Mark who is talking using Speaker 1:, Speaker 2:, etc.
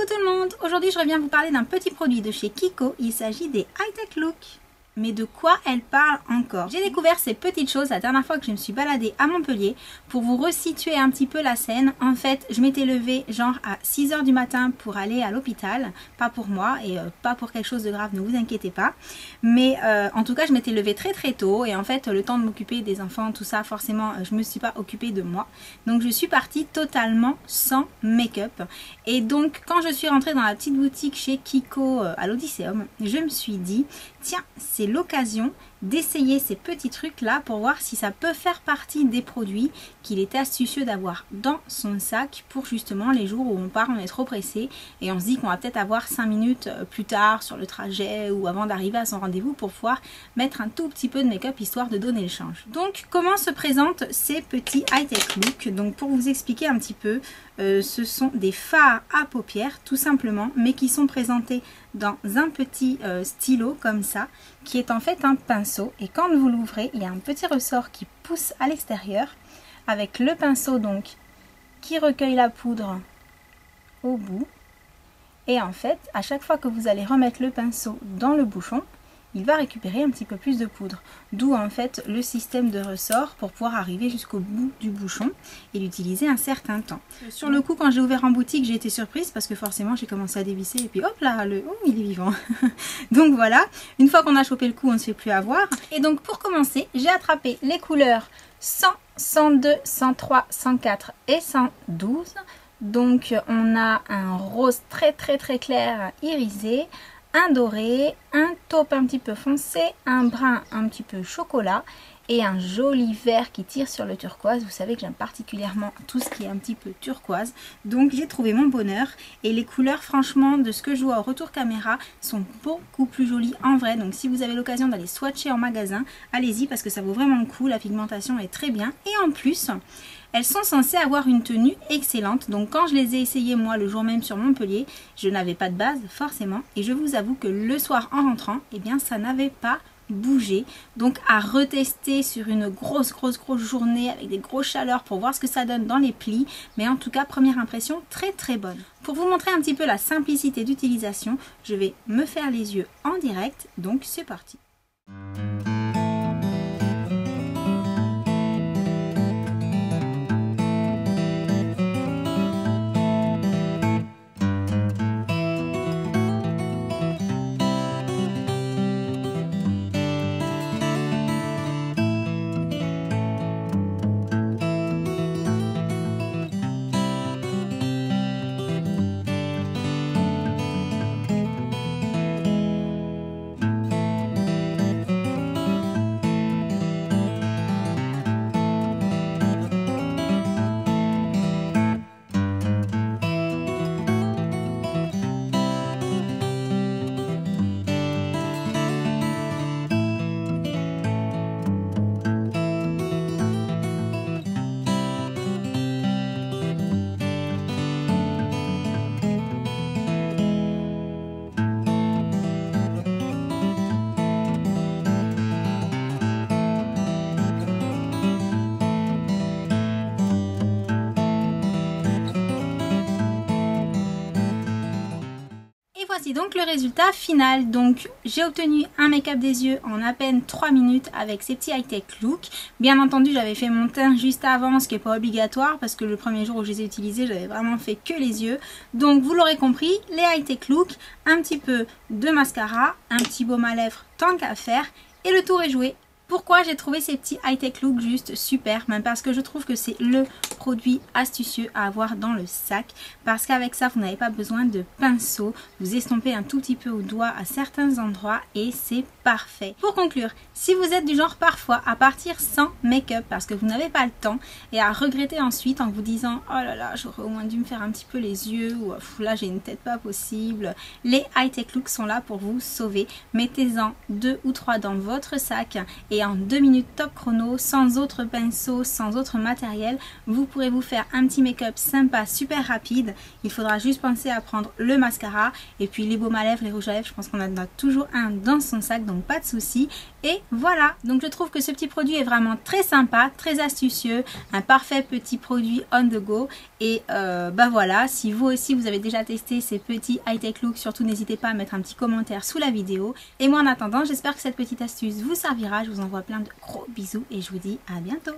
Speaker 1: Coucou tout le monde, aujourd'hui je reviens vous parler d'un petit produit de chez Kiko, il s'agit des High-Tech Look. Mais de quoi elle parle encore? J'ai découvert ces petites choses la dernière fois que je me suis baladée à Montpellier. Pour vous resituer un petit peu la scène, en fait je m'étais levée genre à 6 h du matin pour aller à l'hôpital. Pas pour moi et pas pour quelque chose de grave, ne vous inquiétez pas. Mais en tout cas je m'étais levée très tôt et en fait le temps de m'occuper des enfants, tout ça, forcément je me suis pas occupée de moi. Donc je suis partie totalement sans make-up. Et donc quand je suis rentrée dans la petite boutique chez Kiko à l'Odysseum, je me suis dit tiens, c'est l'occasion d'essayer ces petits trucs là pour voir si ça peut faire partie des produits qu'il est astucieux d'avoir dans son sac pour justement les jours où on part, on est trop pressé et on se dit qu'on va peut-être avoir 5 minutes plus tard sur le trajet ou avant d'arriver à son rendez-vous pour pouvoir mettre un tout petit peu de make-up histoire de donner le change. Donc comment se présentent ces petits High-Tech Look? Donc pour vous expliquer un petit peu, ce sont des fards à paupières tout simplement, mais qui sont présentés dans un petit stylo comme ça, qui est en fait un pinceau, et quand vous l'ouvrez, il y a un petit ressort qui pousse à l'extérieur, avec le pinceau donc qui recueille la poudre au bout, et en fait, à chaque fois que vous allez remettre le pinceau dans le bouchon, il va récupérer un petit peu plus de poudre. D'où en fait le système de ressort pour pouvoir arriver jusqu'au bout du bouchon et l'utiliser un certain temps. Sur le coup, quand j'ai ouvert en boutique, j'ai été surprise parce que forcément j'ai commencé à dévisser et puis hop là, il est vivant. Donc voilà, une fois qu'on a chopé le coup, on ne se fait plus avoir. Et donc pour commencer, j'ai attrapé les couleurs 100, 102, 103, 104 et 112. Donc on a un rose très clair irisé, un doré, un taupe un petit peu foncé, un brun un petit peu chocolat et un joli vert qui tire sur le turquoise. Vous savez que j'aime particulièrement tout ce qui est un petit peu turquoise. Donc j'ai trouvé mon bonheur et les couleurs franchement de ce que je vois au retour caméra sont beaucoup plus jolies en vrai. Donc si vous avez l'occasion d'aller swatcher en magasin, allez-y parce que ça vaut vraiment le coup. La pigmentation est très bien et en plus elles sont censées avoir une tenue excellente. Donc quand je les ai essayées moi le jour même sur Montpellier, je n'avais pas de base forcément. Et je vous avoue que le soir en rentrant, eh bien ça n'avait pas bougé. Donc à retester sur une grosse journée avec des grosses chaleurs pour voir ce que ça donne dans les plis. Mais en tout cas, première impression très bonne. Pour vous montrer un petit peu la simplicité d'utilisation, je vais me faire les yeux en direct. Donc c'est parti. Voici donc le résultat final. Donc j'ai obtenu un make-up des yeux en à peine 3 minutes avec ces petits High-Tech Look. Bien entendu j'avais fait mon teint juste avant, ce qui n'est pas obligatoire parce que le premier jour où je les ai utilisés j'avais vraiment fait que les yeux. Donc vous l'aurez compris, les High-Tech Look, un petit peu de mascara, un petit baume à lèvres tant qu'à faire et le tour est joué. Pourquoi j'ai trouvé ces petits High-Tech Look juste super? Même parce que je trouve que c'est le produit astucieux à avoir dans le sac. Parce qu'avec ça, vous n'avez pas besoin de pinceau. Vous estompez un tout petit peu au doigt à certains endroits et c'est parfait. Pour conclure, si vous êtes du genre parfois à partir sans make-up parce que vous n'avez pas le temps et à regretter ensuite en vous disant « Oh là là, j'aurais au moins dû me faire un petit peu les yeux » ou « Là, j'ai une tête pas possible », les High-Tech Look sont là pour vous sauver. Mettez-en 2 ou 3 dans votre sac et et en 2 minutes top chrono, sans autre pinceau, sans autre matériel, vous pourrez vous faire un petit make-up sympa, super rapide. Il faudra juste penser à prendre le mascara et puis les baumes à lèvres, les rouges à lèvres, je pense qu'on en a toujours un dans son sac, donc pas de souci. Et voilà, donc je trouve que ce petit produit est vraiment très sympa, très astucieux, un parfait petit produit on the go. Et bah voilà, si vous aussi vous avez déjà testé ces petits high-tech look, surtout n'hésitez pas à mettre un petit commentaire sous la vidéo. Et moi en attendant, j'espère que cette petite astuce vous servira. Je vous envoie plein de gros bisous et je vous dis à bientôt.